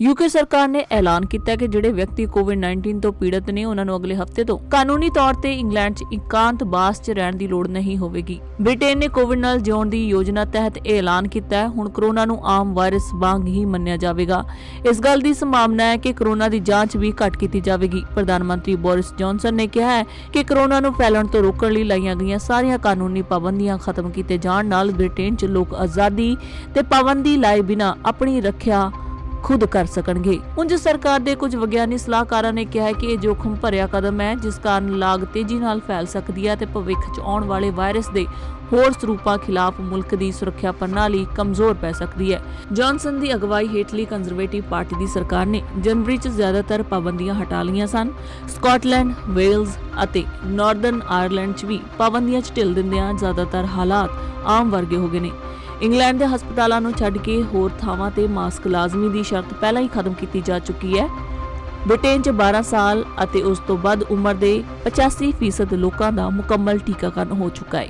UK सरकार ने ऐलान किया कि ਜਿਹੜੇ ਵਿਅਕਤੀ ਕੋਵਿਡ-19 ਤੋਂ ਪੀੜਤ ਨੇ ਉਹਨਾਂ ਨੂੰ ਅਗਲੇ ਹਫ਼ਤੇ ਤੋਂ ਕਾਨੂੰਨੀ ਤੌਰ ਤੇ ਇੰਗਲੈਂਡ 'ਚ ਇਕਾਂਤਵਾਸ 'ਚ ਰਹਿਣ ਦੀ ਲੋੜ ਨਹੀਂ ਹੋਵੇਗੀ। ਬ੍ਰਿਟੇਨ ਨੇ ਕੋਵਿਡ ਨਾਲ ਜਿਉਣ ਦੀ ਯੋਜਨਾ ਤਹਿਤ ਇਹ ਐਲਾਨ ਕੀਤਾ ਹੈ। ਹੁਣ ਕੋਰੋਨਾ ਨੂੰ ਆਮ ਵਾਇਰਸ ਵਾਂਗ ਹੀ ਮੰਨਿਆ ਜਾਵੇਗਾ। ਇਸ ਗੱਲ ਦੀ ਸੰਭਾਵਨਾ ਹੈ ਕਿ ਕੋਰੋਨਾ ਦੀ ਜਾਂਚ ਵੀ ਘੱਟ ਕੀਤੀ ਜਾਵੇਗੀ। ਪ੍ਰਧਾਨ ਮੰਤਰੀ ਬੋਰਿਸ ਜੌਨਸਨ ਨੇ ਕਿਹਾ ਹੈ ਕਿ ਕੋਰੋਨਾ ਨੂੰ ਫੈਲਣ ਤੋਂ ਰੋਕਣ ਲਈ ਲਾਈਆਂ ਗਈਆਂ ਸਾਰੀਆਂ ਕਾਨੂੰਨੀ ਪਾਬੰਦੀਆਂ ਖਤਮ ਕੀਤੇ ਜਾਣ ਨਾਲ ਬ੍ਰਿਟੇਨ 'ਚ ਲੋਕ ਆਜ਼ਾਦੀ ਤੇ ਪਾਬੰਦੀ ਲਾਏ ਬਿਨਾਂ ਆਪਣੀ ਰੱਖਿਆ खुद कर सकणगे। उंज सरकार ਦੇ ਕੁਝ ਵਿਗਿਆਨੀ ਸਲਾਹਕਾਰਾਂ ਨੇ ਕਿਹਾ ਹੈ ਕਿ ਇਹ ਜੋਖਮ ਭਰਿਆ ਕਦਮ ਹੈ ਜਿਸ ਕਾਰਨ ਲਾਗ ਤੇਜ਼ੀ ਨਾਲ ਫੈਲ ਸਕਦੀ ਹੈ ਤੇ ਭਵਿੱਖ 'ਚ ਆਉਣ ਵਾਲੇ ਵਾਇਰਸ ਦੇ ਹੋਰ ਸਰੂਪਾਂ ਖਿਲਾਫ ਮੁਲਕ ਦੀ ਸੁਰੱਖਿਆ ਪ੍ਰਣਾਲੀ ਕਮਜ਼ੋਰ ਪੈ ਸਕਦੀ ਹੈ। ਜੌਨਸਨ ਦੀ ਅਗਵਾਈ ਹੇਠਲੀ ਕੰਜ਼ਰਵੇਟਿਵ ਪਾਰਟੀ ਦੀ ਸਰਕਾਰ ਨੇ ਜਨਵਰੀ 'ਚ ਜ਼ਿਆਦਾਤਰ ਪਾਬੰਦੀਆਂ ਹਟਾ ਲਈਆਂ ਸਨ। ਸਕਾਟਲੈਂਡ, ਵੇਲਜ਼ ਅਤੇ ਨਾਰਦਰਨ ਆਇਰਲੈਂਡ 'ਚ ਵੀ ਪਾਬੰਦੀਆਂ 'ਚ ਢਿੱਲ ਦਿੰਦਿਆਂ ਜ਼ਿਆਦਾਤਰ ਹਾਲਾਤ ਆਮ ਵਰਗੇ ਹੋ ਗਏ ਨੇ। ਇੰਗਲੈਂਡ ਦੇ ਹਸਪਤਾਲਾਂ ਨੂੰ ਛੱਡ ਕੇ ਹੋਰ ਥਾਵਾਂ ਤੇ ਮਾਸਕ ਲਾਜ਼ਮੀ ਦੀ ਸ਼ਰਤ ਪਹਿਲਾਂ ਹੀ ਖਤਮ ਕੀਤੀ ਜਾ ਚੁੱਕੀ ਹੈ। ਬ੍ਰਿਟੇਨ 'ਚ 12 ਸਾਲ ਅਤੇ ਉਸ ਤੋਂ ਵੱਧ ਉਮਰ ਦੇ 85% ਲੋਕਾਂ ਦਾ ਮੁਕੰਮਲ ਟੀਕਾਕਰਨ ਹੋ ਚੁੱਕਾ ਹੈ।